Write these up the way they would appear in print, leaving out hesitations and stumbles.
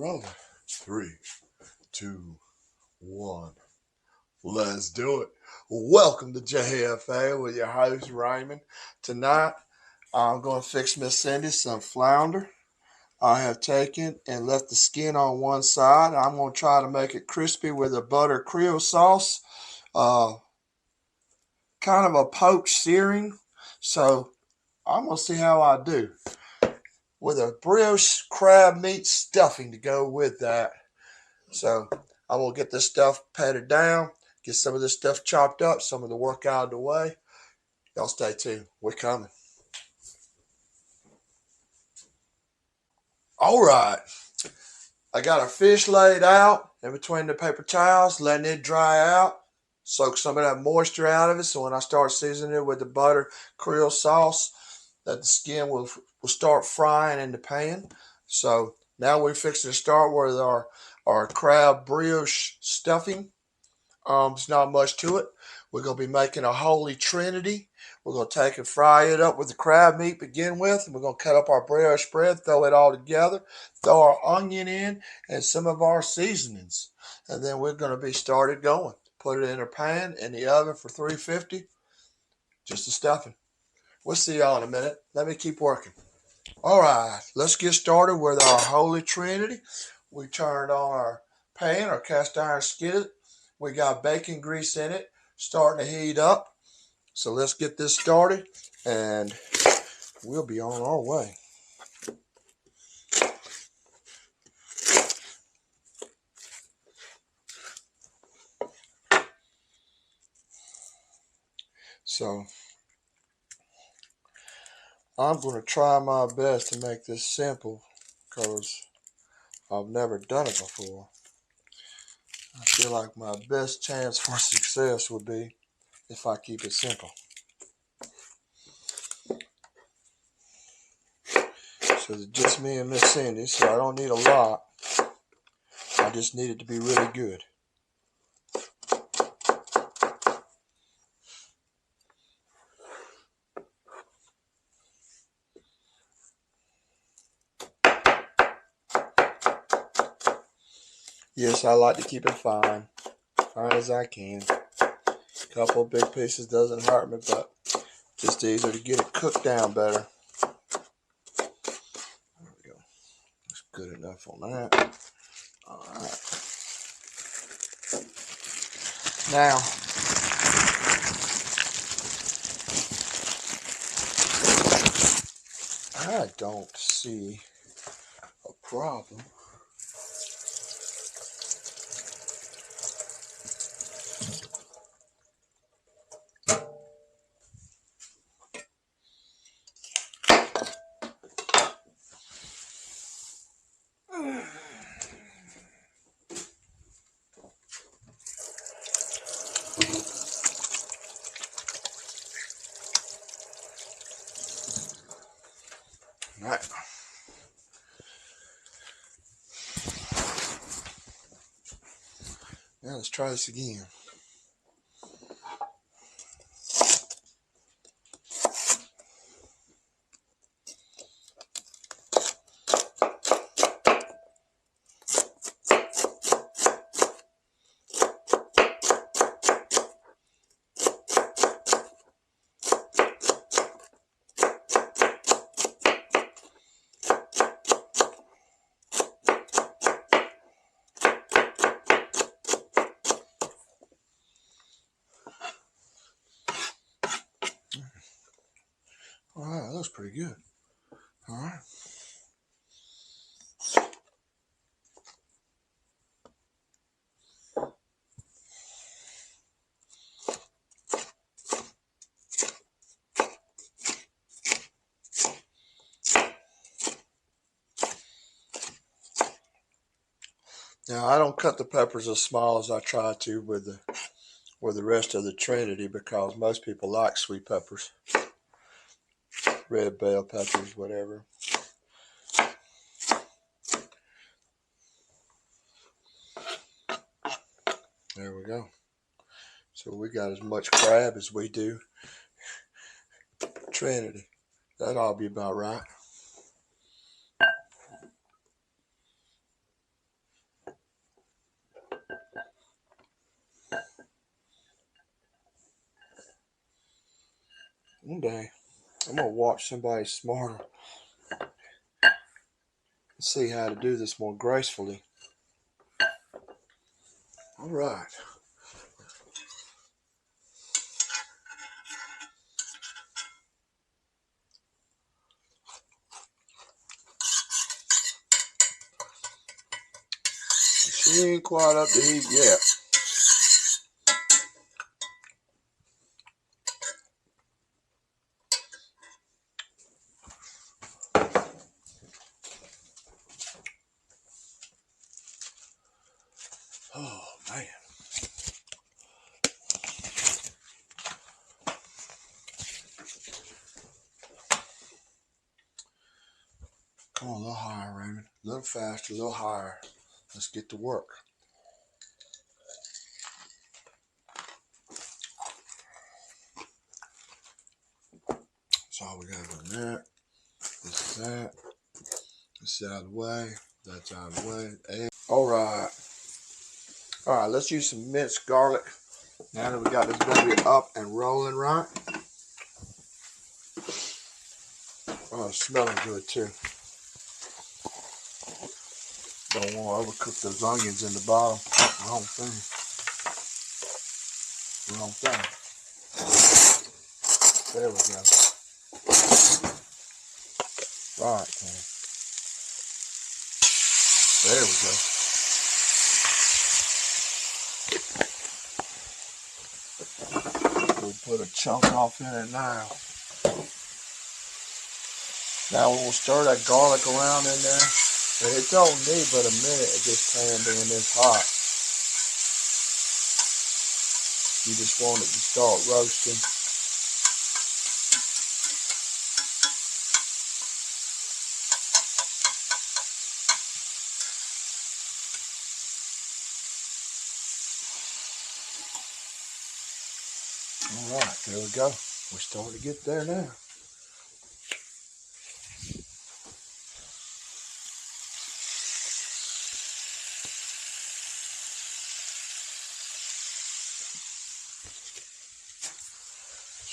Rolling. 3, 2, 1. Let's do it. Welcome to JFA with your host Raymond. Tonight, I'm going to fix Miss Cindy some flounder. I have taken and left the skin on one side. I'm going to try to make it crispy with a butter Creole sauce. Kind of a poached searing. So I'm going to see how I do. With a brioche crab meat stuffing to go with that. So I'm going to get this stuff patted down, get some of this stuff chopped up, some of the work out of the way. Y'all stay tuned. We're coming. All right. I got our fish laid out in between the paper towels, letting it dry out, soak some of that moisture out of it. So when I start seasoning it with the butter Creole sauce, that the skin will start frying in the pan. So now we're fixing to start with our crab brioche stuffing. There's not much to it. We're going to be making a holy trinity. We're going to take and fry it up with the crab meat to begin with. And we're going to cut up our brioche bread, throw it all together, throw our onion in, and some of our seasonings. And then we're going to be started going. Put it in a pan in the oven for 350. Just the stuffing. We'll see y'all in a minute. Let me keep working. All right, let's get started with our holy trinity. We turned on our pan, our cast iron skillet. We got bacon grease in it, starting to heat up. So let's get this started, and we'll be on our way. So I'm going to try my best to make this simple because I've never done it before. I feel like my best chance for success would be if I keep it simple. So it's just me and Miss Cindy, so I don't need a lot. I just need it to be really good. Yes, I like to keep it fine as I can. A couple of big pieces doesn't hurt me, but just easier to get it cooked down better. There we go. That's good enough on that. All right. Now, I don't see a problem. All right. Now let's try this again. All right, that looks pretty good. All right. Now I don't cut the peppers as small as I try to with the rest of the trinity because most people like sweet peppers, red bell peppers, whatever. There we go. So we got as much crab as we do trinity. That ought to be about right. One day, I'm going to watch somebody smarter and see how to do this more gracefully. All right. She ain't quite up to heat yet. Oh, man. Come on, a little higher, Raymond. A little faster, a little higher. Let's get to work. That's all we got on that. This is that. This is out of the way. That's out of the way. And all right. All right, let's use some minced garlic. Now that we got this baby up and rolling right. Oh, it's smelling good too. Don't want to overcook those onions in the bottom. Wrong thing. Wrong thing. There we go. Right, man. There we go. We'll put a chunk off in it now. Now we'll stir that garlic around in there. And it don't need but a minute at this pan being this hot. You just want it to start roasting. All right, there we go. We're starting to get there now.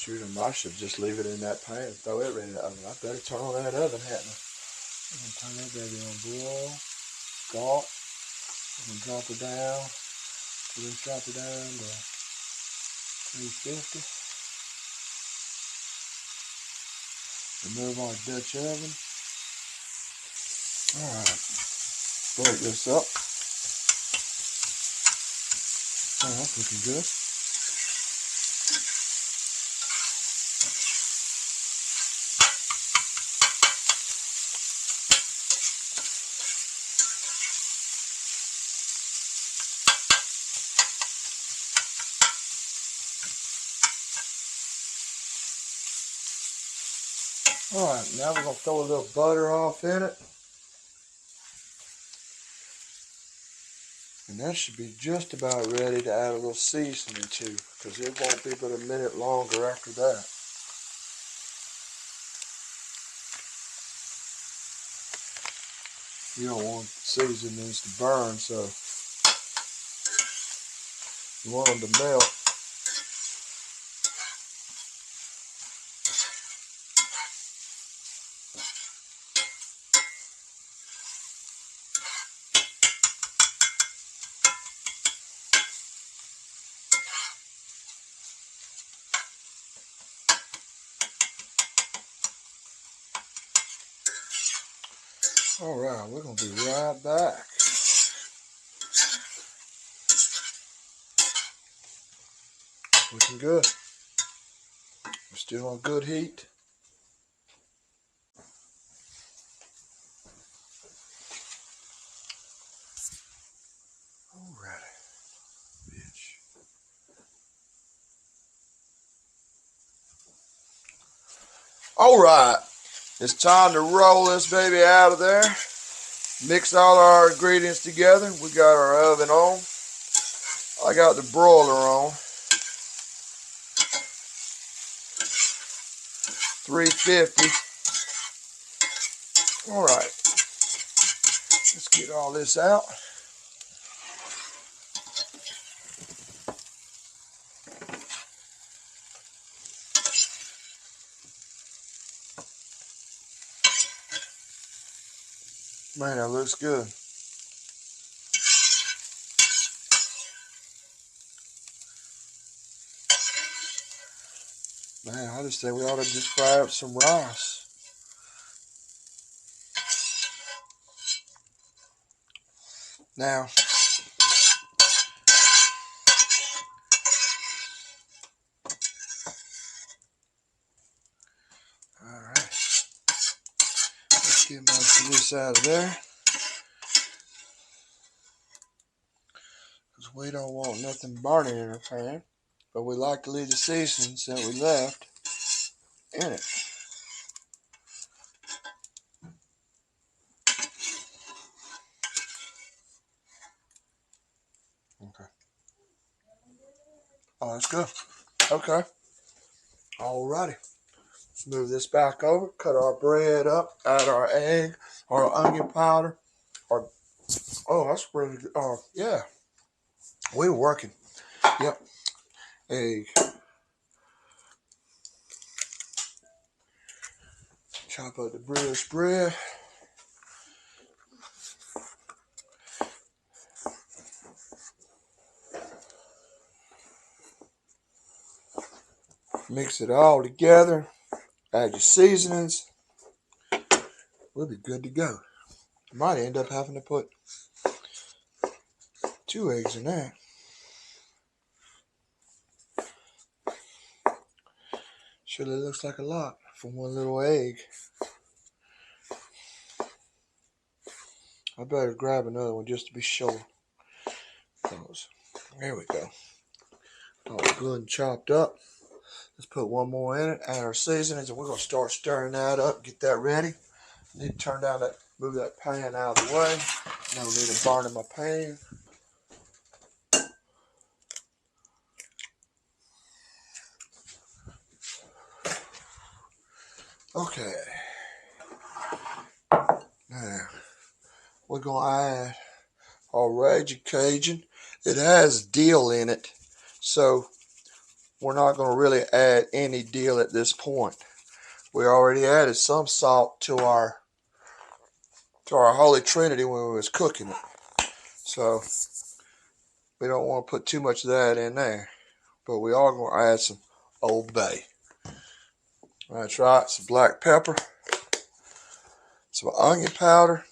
Shoot, I should just leave it in that pan and throw it in the oven. I better turn on that oven, hadn't I? I'm going to turn that baby on boil. Start. I'm going to drop it down. Let's drop it down to 350. Remove our Dutch oven. Alright. Break this up. Oh, that's looking good. Alright, now we're going to throw a little butter off in it. And that should be just about ready to add a little seasoning to, because it won't be but a minute longer after that. You don't want seasonings to burn, so you want them to melt. Alright, we're going to be right back. Looking good. We're still on good heat. Alrighty, bitch. Alright, it's time to roll this baby out of there. Mix all our ingredients together. We got our oven on. I got the broiler on. 350. Alright, let's get all this out. Man, that looks good. Man, I just think we ought to just fry up some rice. Now, alright, let's get most of this out of there. Because we don't want nothing burning in our pan. But we like to leave the seasonings that we left in it. Okay. Oh, that's good. Okay. Alrighty. Let's move this back over. Cut our bread up. Add our egg, our onion powder. Oh, that's really good. Oh, yeah. We're working. Yep. Egg. Chop up the brioche bread. Mix it all together. Add your seasonings. We'll be good to go. Might end up having to put 2 eggs in that. Surely looks like a lot for one little egg. I better grab another one just to be sure. There we go. All good and chopped up. Let's put one more in it. Add our seasonings, and we're going to start stirring that up. Get that ready. Need to turn down that, move that pan out of the way. No need to burn in my pan. Okay. Now, we're going to add our Raging Cajun. It has dill in it, so we're not going to really add any dill at this point. We already added some salt to our Holy Trinity when we was cooking it. So we don't want to put too much of that in there. But we are going to add some Old Bay. That's right, some black pepper, some onion powder.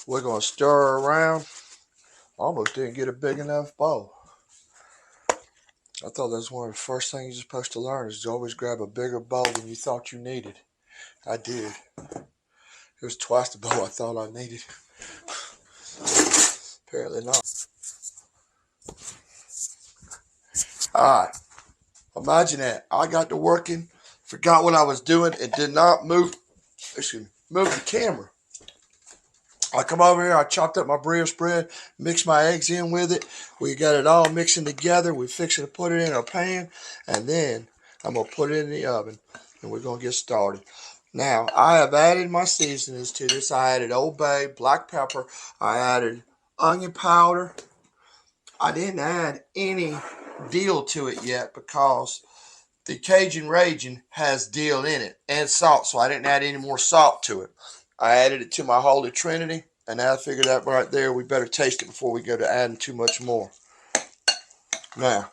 We're going to stir around. Almost didn't get a big enough bowl. I thought that was one of the first things you're supposed to learn is to always grab a bigger bowl than you thought you needed. I did. It was twice the bowl I thought I needed. Apparently not. Alright. Imagine that. I got to working, forgot what I was doing, and did not move the camera. I come over here, I chopped up my brioche bread, mixed my eggs in with it. We got it all mixing together. We fixing to put it in a pan, and then I'm going to put it in the oven, and we're going to get started. Now, I have added my seasonings to this. I added Old Bay, black pepper. I added onion powder. I didn't add any dill to it yet because the Cajun Raging has dill in it and salt, so I didn't add any more salt to it. I added it to my Holy Trinity, and I figured that right there, we better taste it before we go to adding too much more. Now,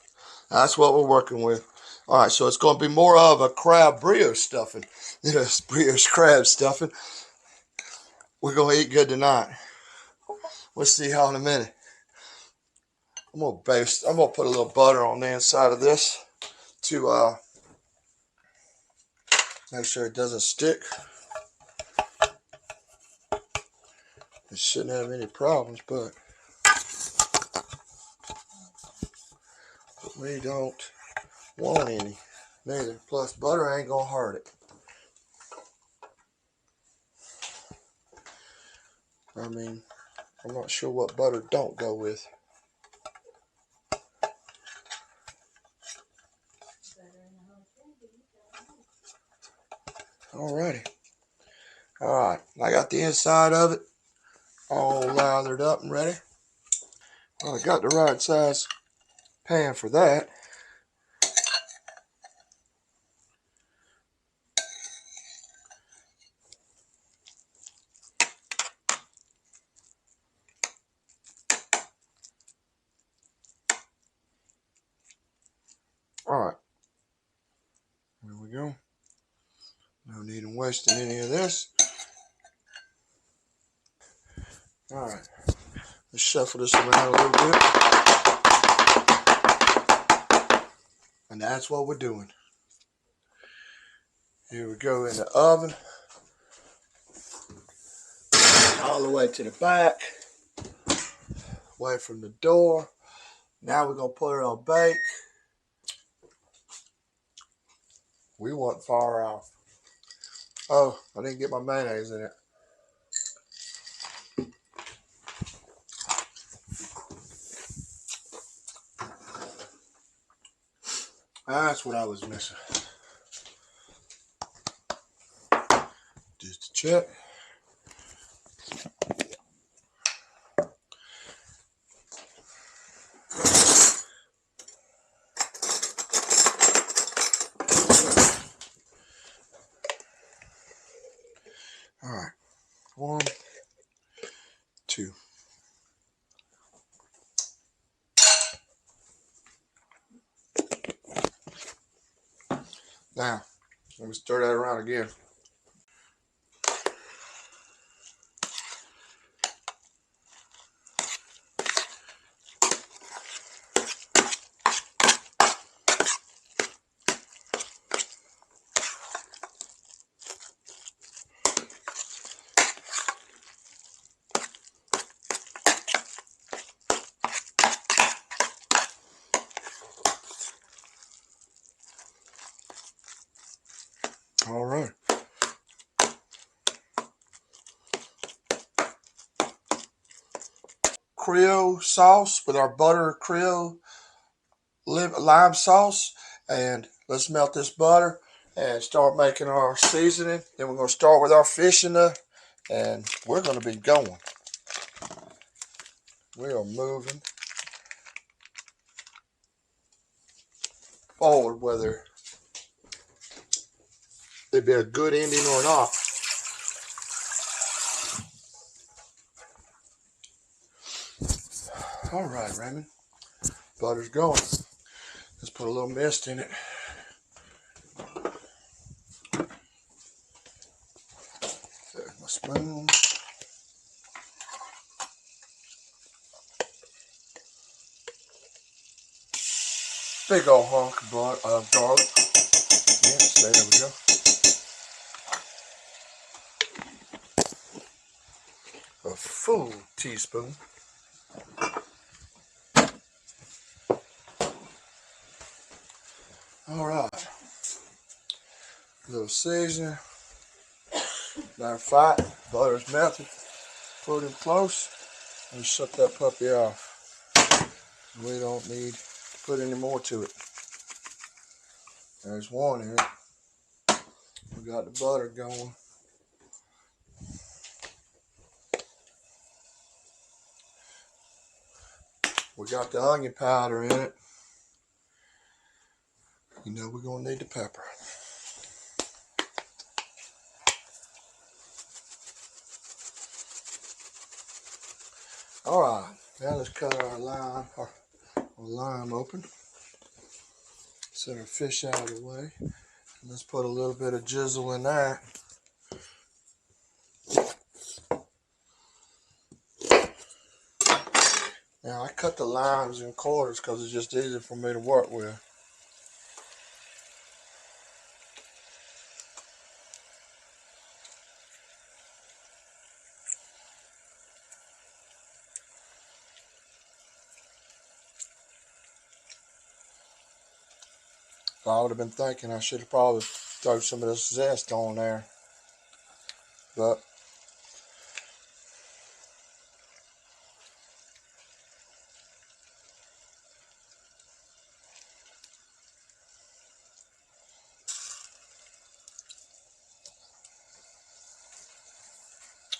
that's what we're working with. All right, so it's going to be more of a crab brioche stuffing than a brioche crab stuffing. We're going to eat good tonight. We'll see y'all in a minute. I'm going to put a little butter on the inside of this to make sure it doesn't stick. It shouldn't have any problems, but we don't want any neither. Plus, butter ain't gonna hurt it. I mean, I'm not sure what butter don't go with. Alrighty. Alright, I got the inside of it all lathered up and ready. Well, I got the right size pan for that. ain't wasting any of this. Alright, let's shuffle this around a little bit. And that's what we're doing. Here we go in the oven. All the way to the back. Away from the door. Now we're going to put it on bake. We want far off. Oh, I didn't get my mayonnaise in it. That's what I was missing. Just to check. All right. 1, 2. Now, let me stir that around again. All right. Creole sauce with our butter Creole lime sauce. And let's melt this butter and start making our seasoning. Then we're going to start with our fish in there. And we're going to be going. We are moving forward, whether it be a good ending or not. All right, Raymond. Butter's going. Let's put a little mist in it. There's my spoon. Big old hunk of garlic. Yes, there we go. A full teaspoon. All right. A little seasoning. Matter of fact, butter's melted. Put him close and shut that puppy off. We don't need to put any more to it. There's one in it. We got the butter going. We got the onion powder in it. You know we're going to need the pepper. All right, now let's cut our lime open. Set our fish out of the way. And let's put a little bit of jizzle in that. Now I cut the limes in quarters because it's just easier for me to work with. So I would have been thinking I should have probably thrown some of this zest on there. But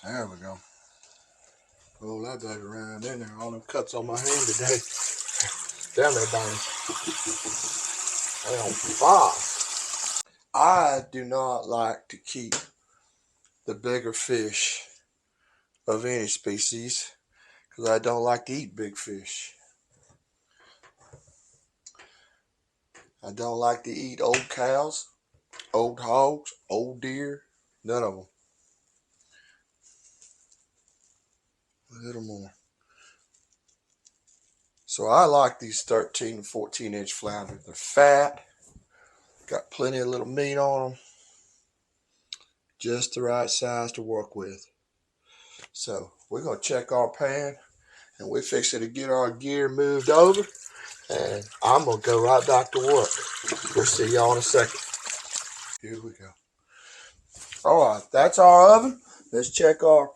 there we go. Roll that baby around in there. All them cuts on my hand today. Damn that bang. They on fire. I do not like to keep the bigger fish of any species because I don't like to eat big fish. I don't like to eat old cows, old hogs, old deer, None of them. A little more. So I like these 13 and 14-inch flounders. They're fat. Got plenty of little meat on them. Just the right size to work with. So we're going to check our pan, and we're fixing to get our gear moved over, and I'm going to go right back to work. We'll see y'all in a second. Here we go. All right, that's our oven. Let's check our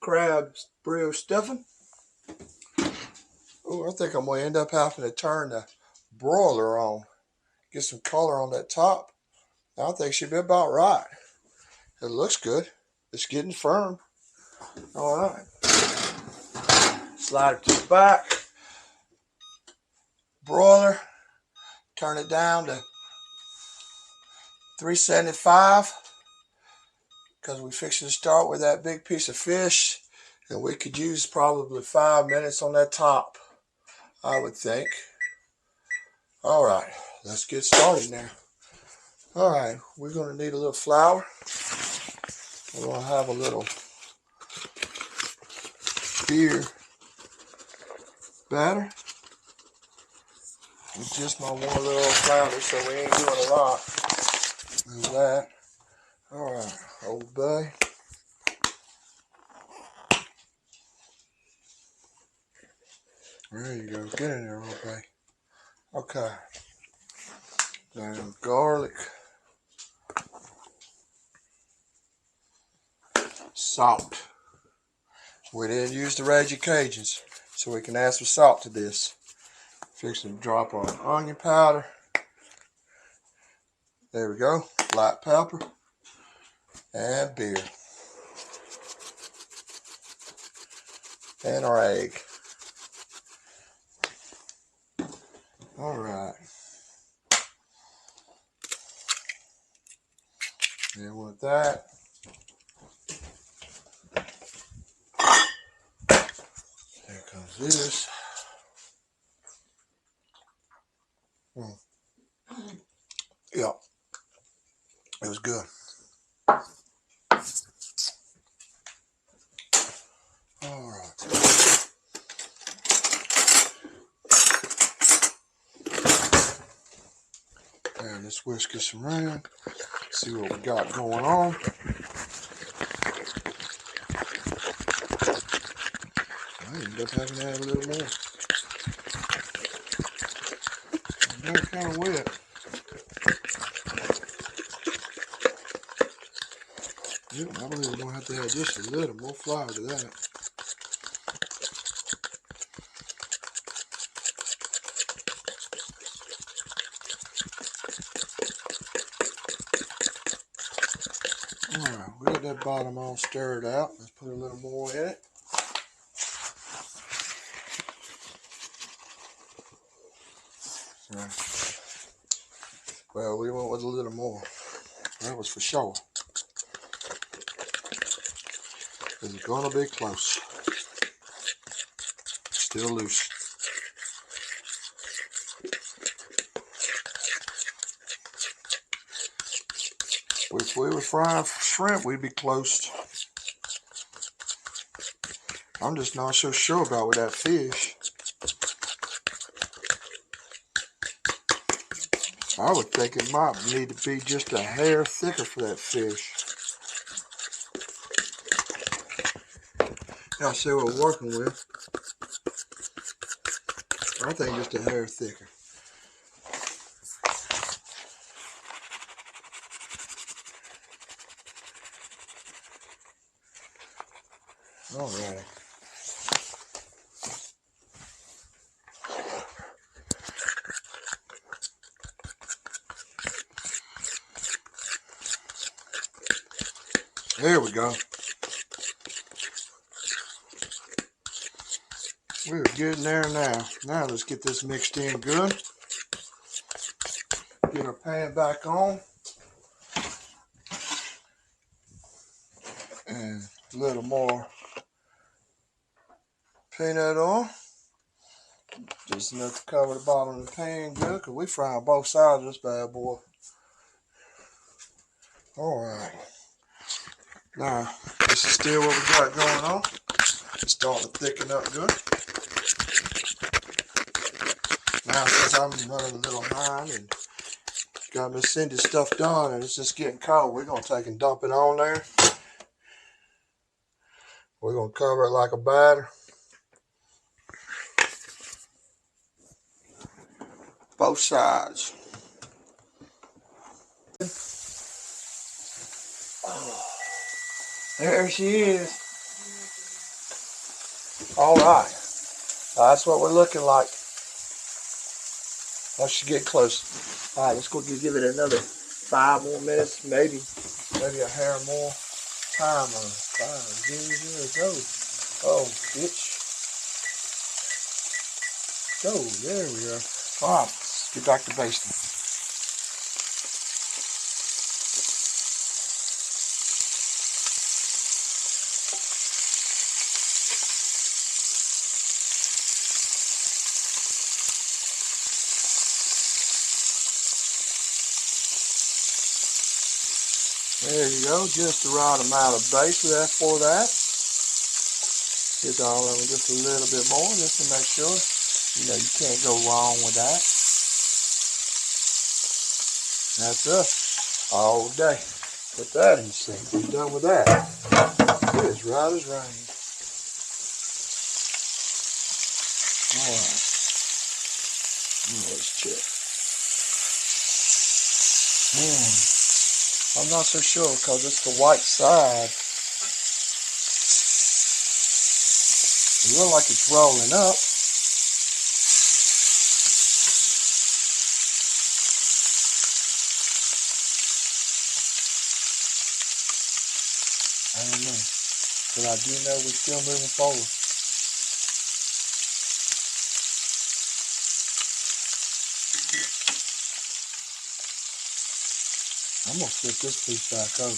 crab brioche stuffing. Oh, I think I'm going to end up having to turn the broiler on. Get some color on that top. I think it should be about right. It looks good. It's getting firm. All right. Slide it to the back. Broiler. Turn it down to 375. Because we fixing to start with that big piece of fish. And we could use probably 5 minutes on that top, I would think. All right. Let's get started now. All right. We're going to need a little flour. We're going to have a little beer batter. It's just my one little flounder, so we ain't doing a lot of that. All right, Old Bay. There you go. Get in there, Old Bay. Okay. Then garlic. Salt. We didn't use the Reggie Cajuns, so we can add some salt to this. Fixing to drop our onion powder. There we go. Black pepper. And beer. And our egg. All right. And with that, here comes this. Yeah, it was good. All right. And let's whisk this around. See what we got going on. I ended up having to add a little more. They're kind of wet. Yep, I believe we're going to have to add just a little more flour to that. Alright, we got that bottom all stirred out. Let's put a little more in it. Right. Well, we went with a little more. That was for sure. It's gonna be close. Still loose. If we were frying shrimp, we'd be close. I'm just not so sure about with that fish. I would think it might need to be just a hair thicker for that fish. Now see what we're working with. I think just a hair thicker. Alright. There we go. We're getting there now. Now let's get this mixed in good. Get our pan back on. And a little more peanut oil. Just enough to cover the bottom of the pan good, because we frying both sides of this bad boy. Alright. Now, this is still what we got going on. It's starting to thicken up good. Now, since I'm running a little behind and got Miss Cindy's stuff done and it's just getting cold, we're going to take and dump it on there. We're going to cover it like a batter. Both sides. Oh, there she is. All right. That's what we're looking like. Once you get close. All right, let's go give it another 5 more minutes, maybe a hair more time. 5, 0, go. Oh, bitch. Go. There we go. All right, let's get back to basting. There you go, just the right amount of base left for that. Get all of them just a little bit more, just to make sure. You know, you can't go wrong with that. That's us all day. Put that in the sink. We're done with that. It is right as rain. All right. Let's check. I'm not so sure because it's the white side. It looks like it's rolling up. I don't know. But I do know we're still moving forward. I'm going to flip this piece back over.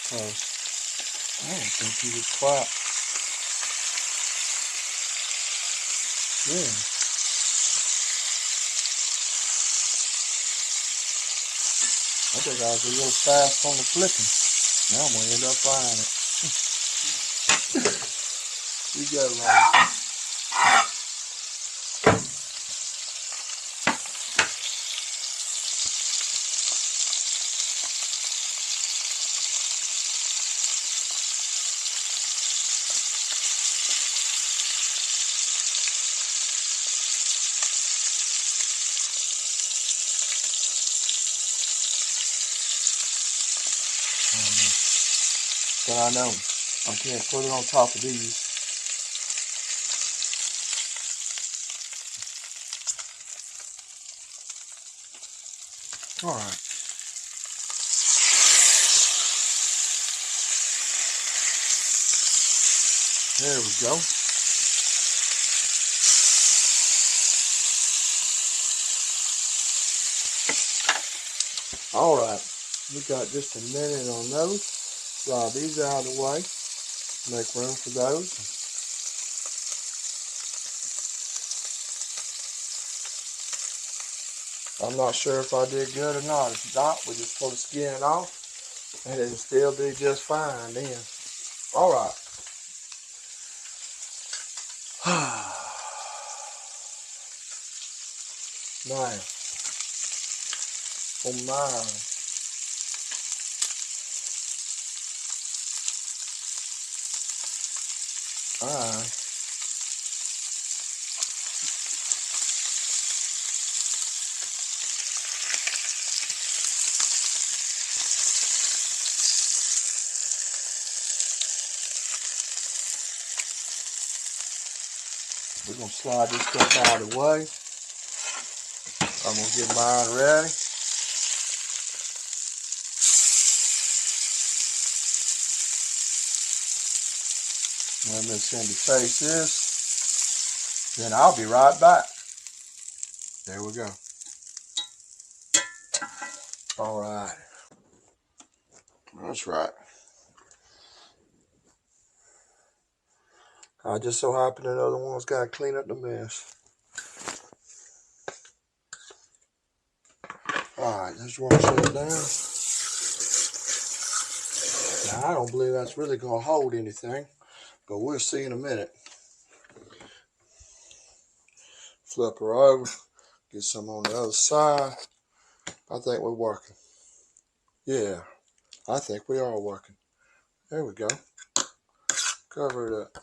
Because I don't think he was quite. Yeah. I think I was a little fast on the flipping. Now I'm going to end up frying it. You go, Ronnie. But I know I can't put it on top of these. All right. There we go. All right. We got just a minute on those. Slide these out of the way. Make room for those. I'm not sure if I did good or not. If not, we just pull the skin off and it'll still be just fine then. All right. Now, for mine. Alright. We're going to slide this stuff out of the way. I'm going to get mine ready. Let Miss Cindy face this. Then I'll be right back. There we go. All right. That's right. I just so happen that other one's got to clean up the mess. All right, let's wash that down. Now, I don't believe that's really going to hold anything, but we'll see in a minute. Flip her over, get some on the other side. I think we're working. Yeah, I think we are working. There we go. Cover it up.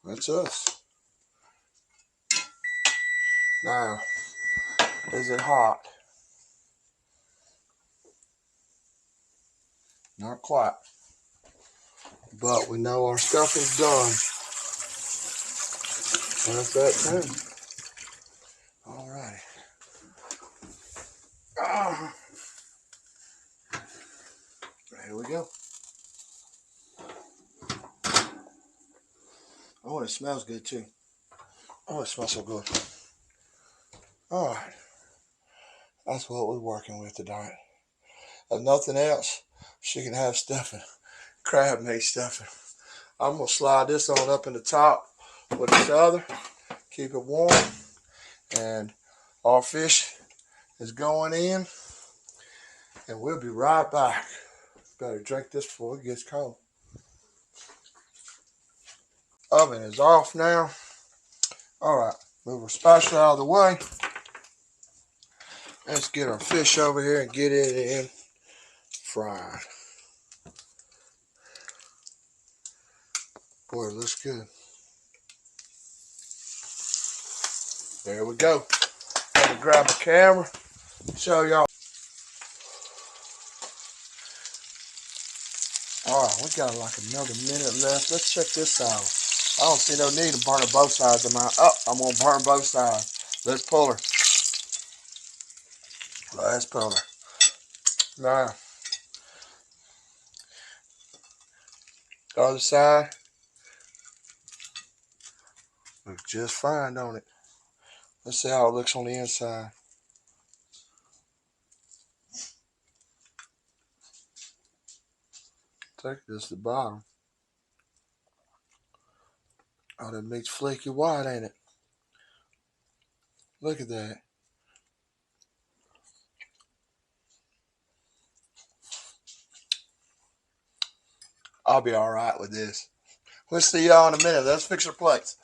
That's us. Now, is it hot? Not quite. But we know our stuffing's done. That's that too. All right. Here we go. Oh, it smells good too. Oh, it smells so good. All right. That's what we're working with tonight. If nothing else, she can have stuffing. Crab meat stuffing. I'm going to slide this on up in the top with each other. Keep it warm. And our fish is going in. And we'll be right back. Better drink this before it gets cold. Oven is off now. All right. Move our spatula out of the way. Let's get our fish over here and get it in fried. Boy, it looks good. There we go. Let me grab a camera, show y'all. All right, we got like another minute left. Let's check this out. I don't see no need to burn both sides of mine. Oh, I'm gonna burn both sides. Let's pull her. Let's pull her. Now, the other side looks just fine, don't it? Let's see how it looks on the inside. Take this to the bottom. Oh, that meat's flaky white, ain't it? Look at that. I'll be all right with this. We'll see y'all in a minute. Let's fix our plates.